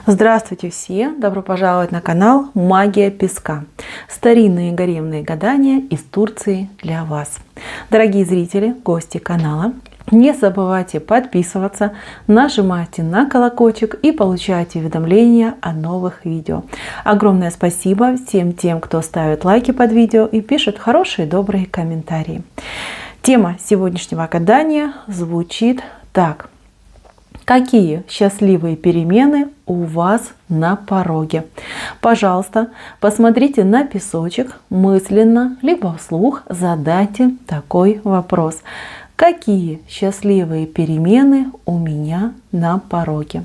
Здравствуйте все! Добро пожаловать на канал Магия Песка. Старинные гаремные гадания из Турции для вас. Дорогие зрители, гости канала, не забывайте подписываться, нажимайте на колокольчик и получайте уведомления о новых видео. Огромное спасибо всем тем, кто ставит лайки под видео и пишет хорошие добрые комментарии. Тема сегодняшнего гадания звучит так. Какие счастливые перемены у вас на пороге? Пожалуйста, посмотрите на песочек, мысленно, либо вслух задайте такой вопрос. Какие счастливые перемены у меня на пороге?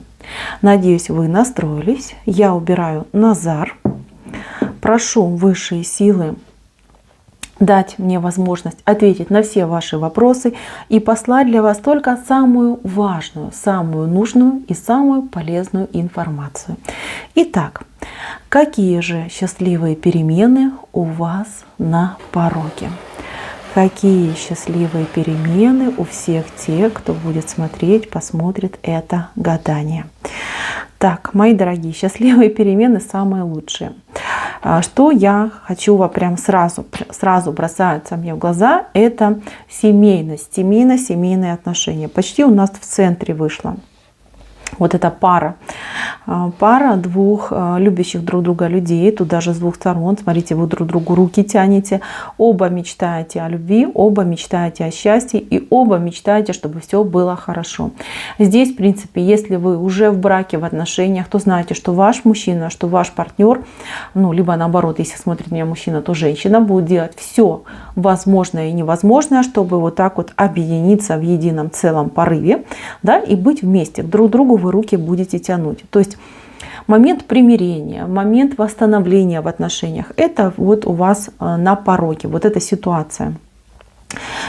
Надеюсь, вы настроились. Я убираю Назар. Прошу высшие силы дать мне возможность ответить на все ваши вопросы и послать для вас только самую важную, самую нужную и самую полезную информацию. Итак, какие же счастливые перемены у вас на пороге? Какие счастливые перемены у всех тех, кто будет смотреть, посмотрит это гадание? Так, мои дорогие, счастливые перемены самые лучшие. Что я хочу вам прям сразу бросается мне в глаза, это семейность, семейные отношения. Почти у нас в центре вышла вот эта пара двух любящих друг друга людей, тут даже с двух сторон, смотрите, вы друг другу руки тянете, оба мечтаете о любви, оба мечтаете о счастье и оба мечтаете, чтобы все было хорошо. Здесь, в принципе, если вы уже в браке, в отношениях, то знаете, что ваш мужчина, что ваш партнер, ну, либо наоборот, если смотрит меня мужчина, то женщина будет делать все возможное и невозможное, чтобы вот так вот объединиться в едином целом порыве, да, и быть вместе. Друг к другу вы руки будете тянуть. То есть момент примирения, момент восстановления в отношениях, это вот у вас на пороге, вот эта ситуация.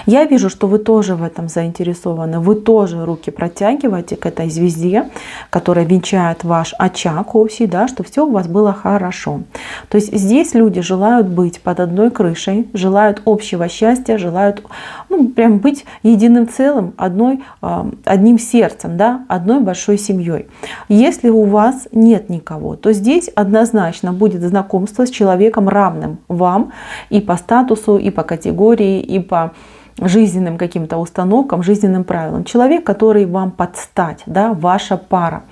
Я вижу, что вы тоже в этом заинтересованы, вы тоже руки протягиваете к этой звезде, которая венчает ваш очаг общий, да, чтобы все у вас было хорошо. То есть здесь люди желают быть под одной крышей, желают общего счастья, желают прям быть единым целым, одним сердцем, да, одной большой семьей. Если у вас нет никого, то здесь однозначно будет знакомство с человеком, равным вам и по статусу, и по категории, и по жизненным каким-то установкам, жизненным правилам. Человек, который вам подстать, да, ваша пара.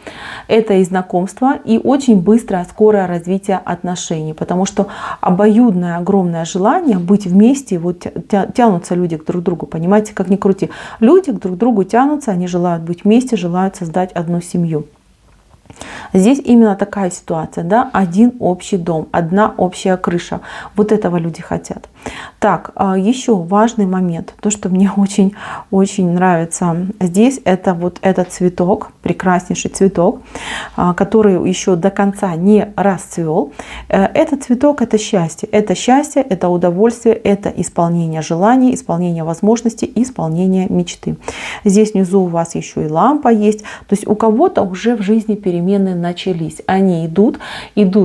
Это и знакомство, и очень быстрое, скорое развитие отношений, потому что обоюдное огромное желание быть вместе, вот тянутся люди друг к другу, понимаете, как ни крути. Люди друг к другу тянутся, они желают быть вместе, желают создать одну семью. Здесь именно такая ситуация, да, один общий дом, одна общая крыша. Вот этого люди хотят. Так, еще важный момент, то, что мне очень нравится здесь, это вот этот цветок, прекраснейший цветок, который еще до конца не расцвел. Этот цветок — это счастье, это удовольствие, это исполнение желаний, исполнение возможностей, исполнение мечты. Здесь внизу у вас еще и лампа есть, то есть у кого-то уже в жизни перемены начались. Они идут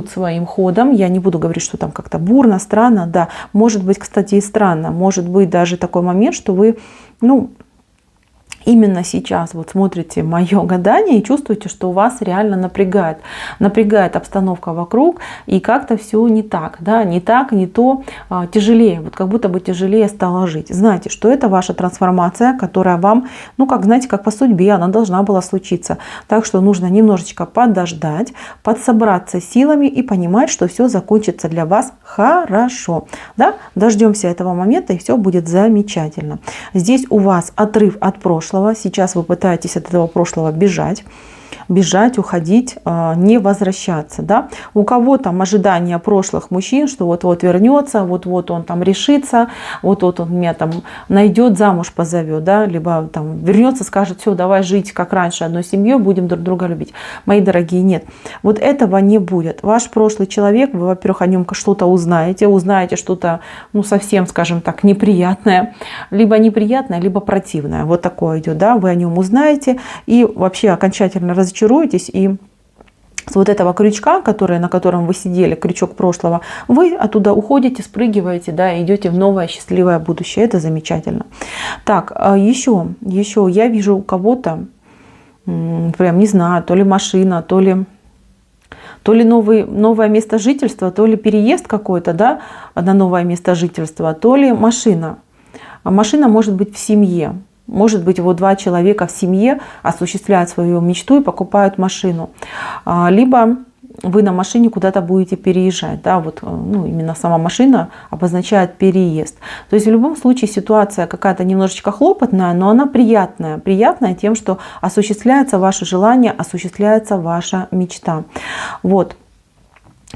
своим ходом. Я не буду говорить, что там как-то бурно, странно. Да, может быть, кстати, и странно. Может быть даже такой момент, что вы, именно сейчас вот смотрите мое гадание и чувствуете, что у вас реально напрягает обстановка вокруг, и как-то все не так, да, не то, тяжелее, вот как будто бы тяжелее стало жить. Знайте, что это ваша трансформация, которая вам, как по судьбе, она должна была случиться. Так что нужно немножечко подождать, подсобраться силами и понимать, что все закончится для вас хорошо. Да? Дождемся этого момента, и все будет замечательно. Здесь у вас отрыв от прошлого. Сейчас вы пытаетесь от этого прошлого бежать, уходить, не возвращаться. Да? У кого там ожидания прошлых мужчин, что вот-вот вернется, вот-вот он там решится, вот-вот он меня там найдет, замуж позовет, да? Либо там вернется, скажет: все, давай жить как раньше, одной семьей, будем друг друга любить. Мои дорогие, нет. Вот этого не будет. Ваш прошлый человек, вы, во-первых, о нем что-то узнаете что-то, совсем, скажем так, неприятное, либо противное. Вот такое идет, да? Вы о нем узнаете и вообще окончательно разочаруетесь, и с вот этого крючка, на котором вы сидели, крючок прошлого, вы оттуда уходите, спрыгиваете, да, и идете в новое счастливое будущее. Это замечательно. Так, еще я вижу у кого-то, прям не знаю, то ли машина, то ли То ли новое место жительства, то ли переезд какой-то, да, на новое место жительства, то ли машина. А машина может быть в семье. Может быть, вот 2 человека в семье осуществляют свою мечту и покупают машину. Либо вы на машине куда-то будете переезжать. Да, вот, ну, именно сама машина обозначает переезд. То есть в любом случае ситуация какая-то немножечко хлопотная, но она приятная. Приятная тем, что осуществляется ваше желание, осуществляется ваша мечта. Вот.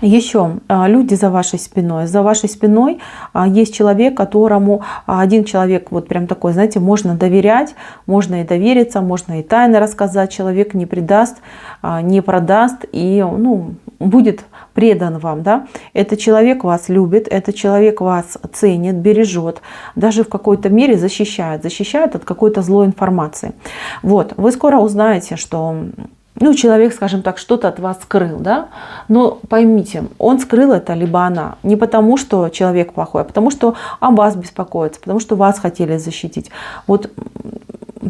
Еще люди за вашей спиной. За вашей спиной есть человек, которому один человек, вот прям такой, знаете, можно доверять, можно и довериться, можно и тайно рассказать. Человек не предаст, не продаст и, ну, будет предан вам. Да? Этот человек вас любит, этот человек вас ценит, бережет, даже в какой-то мере защищает от какой-то злой информации. Вот. Вы скоро узнаете, что... Ну, человек, скажем так, что-то от вас скрыл, да? Но поймите, он скрыл это, либо она. Не потому, что человек плохой, а потому, что о вас беспокоится, потому что вас хотели защитить. Вот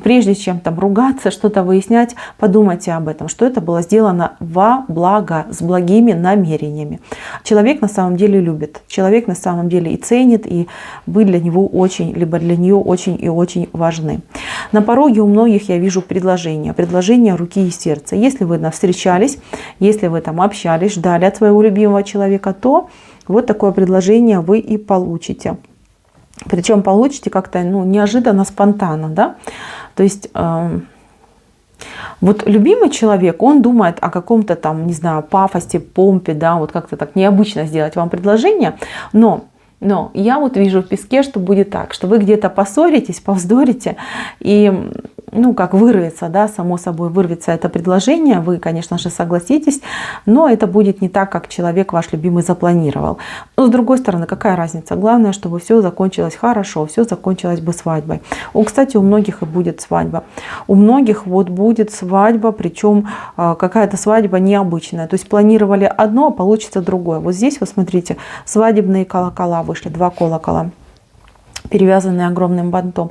прежде чем там ругаться, что-то выяснять, подумайте об этом, что это было сделано во благо, с благими намерениями. Человек на самом деле любит, человек на самом деле и ценит, и вы для него очень, либо для нее очень и очень важны. На пороге у многих я вижу предложение руки и сердца. Если вы встречались, если вы там общались, ждали от своего любимого человека, то вот такое предложение вы и получите. Причем получите как-то, ну, неожиданно, спонтанно, да? То есть вот любимый человек, он думает о каком-то там, не знаю, пафосе, помпе, да, вот как-то так необычно сделать вам предложение, но я вот вижу в песке, что будет так, что вы где-то поссоритесь, повздорите, и, ну, как вырвется, да, само собой вырвется это предложение, вы, конечно же, согласитесь, но это будет не так, как человек ваш любимый запланировал. Но с другой стороны, какая разница? Главное, чтобы все закончилось хорошо, все закончилось бы свадьбой. Кстати, у многих и будет свадьба. У многих вот будет свадьба, причем какая-то свадьба необычная. То есть планировали одно, а получится другое. Вот здесь, вот смотрите, свадебные колокола вышли, 2 колокола, перевязанные огромным бантом.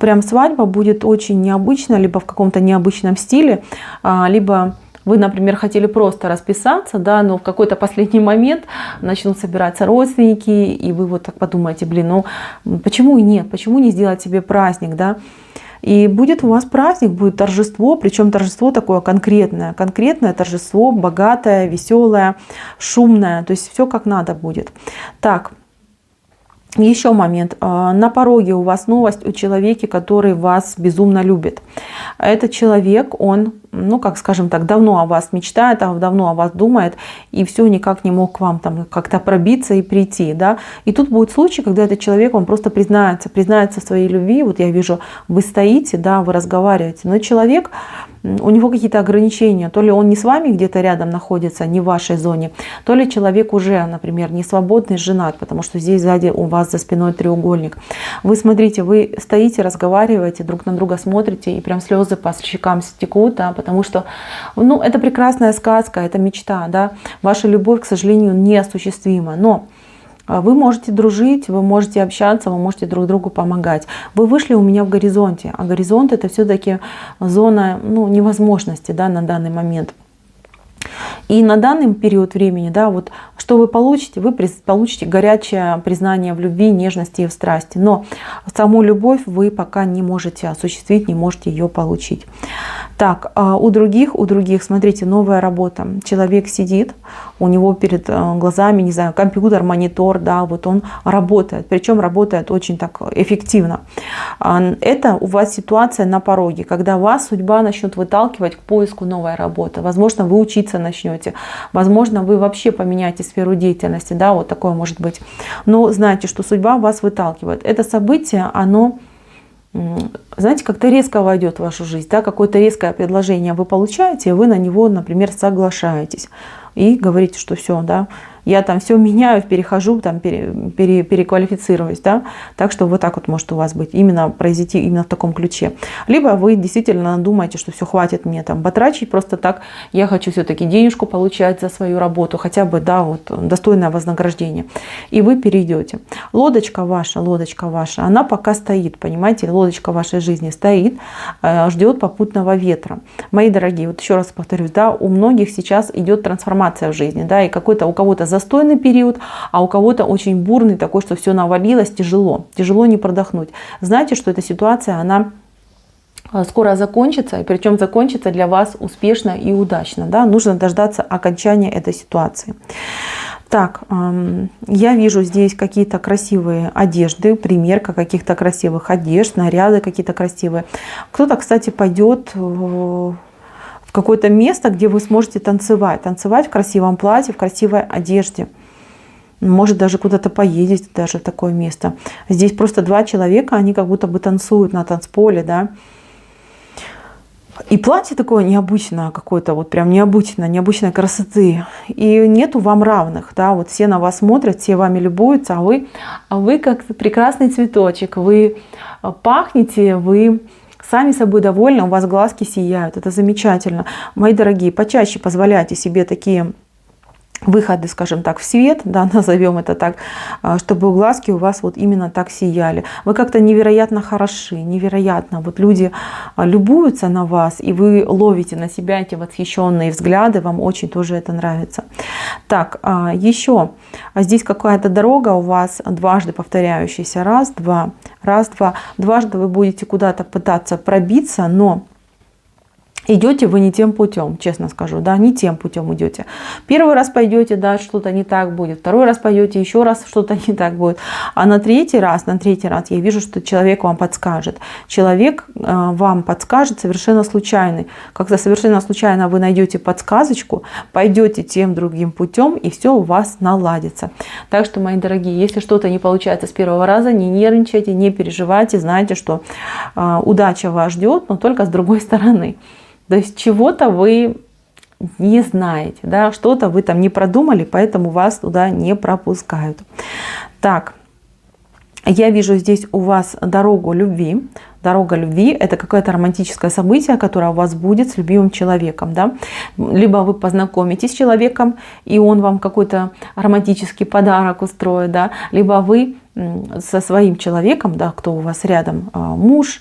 Прям свадьба будет очень необычная, либо в каком-то необычном стиле, либо вы, например, хотели просто расписаться, да, но в какой-то последний момент начнут собираться родственники, и вы вот так подумаете, блин, ну почему и нет, почему не сделать себе праздник, да? И будет у вас праздник, будет торжество, причем торжество такое конкретное торжество, богатое, веселое, шумное, то есть все как надо будет. Так. Еще момент. На пороге у вас новость о человеке, который вас безумно любит. Этот человек, он, ну, как скажем так, давно о вас мечтает, давно о вас думает, и все никак не мог к вам там как-то пробиться и прийти, да. И тут будет случай, когда этот человек вам просто признается в своей любви. Вот я вижу, вы стоите, да, вы разговариваете, но человек, у него какие-то ограничения, то ли он не с вами где-то рядом находится, не в вашей зоне, то ли человек уже, например, не свободный, женат, потому что здесь сзади у вас за спиной треугольник. Вы смотрите, вы стоите, разговариваете, друг на друга смотрите, и прям слезы по щекам стекут, да, потому что, ну, это прекрасная сказка, это мечта, да, ваша любовь, к сожалению, неосуществима, но вы можете дружить, вы можете общаться, вы можете друг другу помогать. Вы вышли у меня в горизонте, а горизонт — это все-таки зона, ну, невозможности, да, на данный момент. И на данный период времени, да, вот что вы получите? Вы получите горячее признание в любви, нежности и в страсти. Но саму любовь вы пока не можете осуществить, не можете ее получить. Так, у других, смотрите, новая работа. Человек сидит, у него перед глазами, не знаю, компьютер, монитор, да, вот он работает. Причем работает очень так эффективно. Это у вас ситуация на пороге, когда вас судьба начнет выталкивать к поиску новой работы. Возможно, вы учиться начнете. Возможно, вы вообще поменяете сферу деятельности, да, вот такое может быть. Но знайте, что судьба вас выталкивает. Это событие, оно, знаете, как-то резко войдет в вашу жизнь, да, какое-то резкое предложение вы получаете, и вы на него, например, соглашаетесь и говорите, что все, да, я там все меняю, перехожу, там, переквалифицируюсь, да, так что вот так вот может у вас быть, именно произойти именно в таком ключе. Либо вы действительно думаете, что все, хватит мне там батрачить просто так, я хочу все-таки денежку получать за свою работу, хотя бы, да, вот достойное вознаграждение, и вы перейдете. Лодочка ваша, она пока стоит, понимаете, лодочка вашей жизни стоит, ждет попутного ветра. Мои дорогие, вот еще раз повторюсь, да, у многих сейчас идет трансформация в жизни, да, и какой-то у кого-то застойный период, а у кого-то очень бурный такой, что все навалилось, тяжело не продохнуть. Знаете, что эта ситуация, она скоро закончится, и причем закончится для вас успешно и удачно, да, нужно дождаться окончания этой ситуации. Так, я вижу здесь какие-то красивые одежды, примерка каких-то красивых одежд, наряды какие-то красивые. Кто-то, кстати, пойдет в какое-то место, где вы сможете танцевать в красивом платье, в красивой одежде. Может, даже куда-то поедете, даже в такое место. Здесь просто два человека, они как будто бы танцуют на танцполе, да. И платье такое необычное какое-то, вот прям необычной красоты. И нету вам равных, да, вот все на вас смотрят, все вами любуются, а вы как прекрасный цветочек, вы пахнете, вы сами собой довольны, у вас глазки сияют, это замечательно. Мои дорогие, почаще позволяйте себе такие выходы, скажем так, в свет, да, назовем это так, чтобы глазки у вас вот именно так сияли. Вы как-то невероятно хороши, невероятно. Вот люди любуются на вас, и вы ловите на себя эти восхищенные взгляды, вам очень тоже это нравится. Так, еще здесь какая-то дорога у вас дважды повторяющаяся. Раз, два. Дважды вы будете куда-то пытаться пробиться, но идете вы не тем путем, честно скажу, да, не тем путем идете. Первый раз пойдете, да, что-то не так будет. Второй раз пойдете, еще раз что-то не так будет. А на третий раз я вижу, что человек вам подскажет. Человек вам подскажет совершенно случайный. Когда совершенно случайно вы найдете подсказочку, пойдете тем другим путем, и все у вас наладится. Так что, мои дорогие, если что-то не получается с первого раза, не нервничайте, не переживайте, знайте, что удача вас ждет, но только с другой стороны. То есть чего-то вы не знаете, да, что-то вы там не продумали, поэтому вас туда не пропускают. Так, я вижу здесь у вас дорогу любви. Дорога любви – это какое-то романтическое событие, которое у вас будет с любимым человеком. Да? Либо вы познакомитесь с человеком, и он вам какой-то романтический подарок устроит, да? Либо вы со своим человеком, да, кто у вас рядом, муж,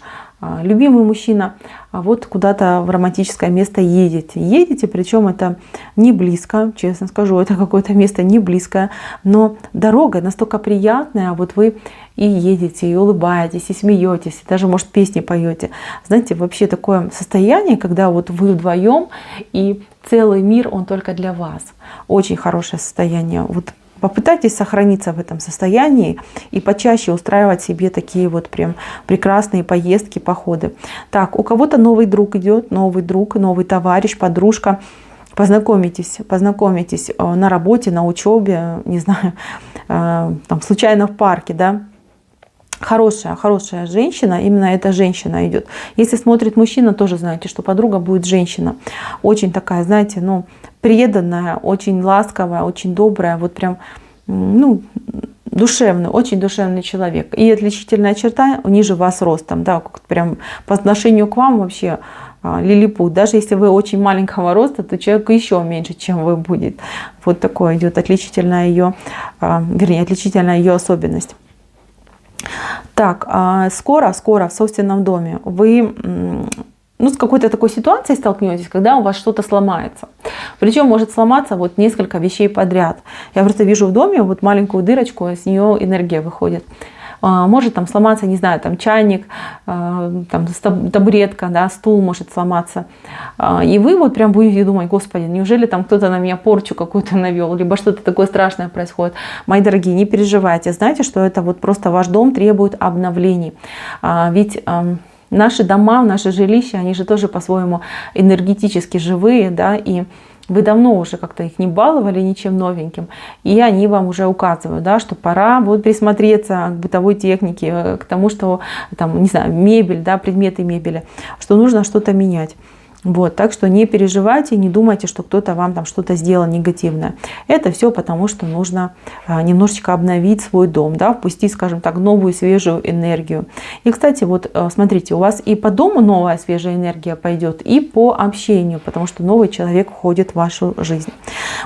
любимый мужчина, вот куда-то в романтическое место едете, причем это не близко, честно скажу, это какое-то место не близкое, но дорога настолько приятная, вот вы и едете, и улыбаетесь, и смеетесь, и даже, может, песни поете. Знаете, вообще такое состояние, когда вот вы вдвоем, и целый мир, он только для вас. Очень хорошее состояние. Вот попытайтесь сохраниться в этом состоянии и почаще устраивать себе такие вот прям прекрасные поездки, походы. Так, у кого-то новый друг идет, новый товарищ, подружка. Познакомитесь на работе, на учебе, не знаю, там, случайно в парке, да. Хорошая женщина, именно эта женщина идет. Если смотрит мужчина, тоже знаете, что подруга будет женщина. Очень такая, знаете, ну, преданная, очень ласковая, очень добрая, вот прям, ну, душевный, очень душевный человек. И отличительная черта ниже вас ростом, да, прям по отношению к вам вообще лилипут. Даже если вы очень маленького роста, то человек еще меньше, чем вы будет. Вот такое идет отличительная ее особенность. Так, скоро в собственном доме вы с какой-то такой ситуацией столкнетесь, когда у вас что-то сломается. Причем может сломаться вот несколько вещей подряд. Я просто вижу в доме вот маленькую дырочку, с нее энергия выходит. Может там сломаться, не знаю, там чайник, там табуретка, да, стул может сломаться. И вы вот прям будете думать: Господи, неужели там кто-то на меня порчу какую-то навел, либо что-то такое страшное происходит. Мои дорогие, не переживайте, знайте, что это вот просто ваш дом требует обновлений. Ведь наши дома, наши жилища, они же тоже по-своему энергетически живые, да, и вы давно уже как-то их не баловали ничем новеньким, и они вам уже указывают, да, что пора вот присмотреться к бытовой технике, к тому, что там, не знаю, мебель, да, предметы мебели, что нужно что-то менять. Вот, так что не переживайте, не думайте, что кто-то вам там что-то сделал негативное. Это все потому, что нужно немножечко обновить свой дом, да, впустить, скажем так, новую свежую энергию. И, кстати, вот смотрите, у вас и по дому новая свежая энергия пойдет, и по общению, потому что новый человек входит в вашу жизнь.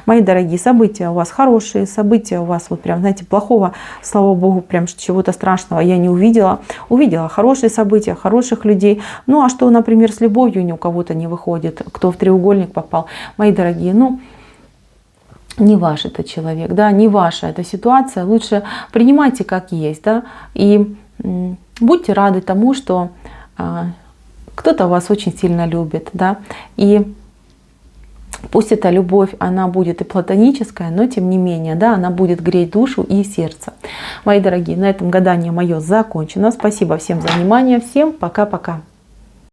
Мои дорогие, события у вас хорошие, события у вас вот прям, знаете, плохого, слава богу, прям чего-то страшного я не увидела. Увидела хорошие события, хороших людей. Ну, а что, например, с любовью ни у кого-то не выходит, кто в треугольник попал. Мои дорогие, ну, не ваш это человек, да, не ваша эта ситуация. Лучше принимайте как есть, да, и будьте рады тому, что кто-то вас очень сильно любит, да, и пусть эта любовь, она будет и платоническая, но тем не менее, да, она будет греть душу и сердце. Мои дорогие, на этом гадание мое закончено. Спасибо всем за внимание. Всем пока-пока.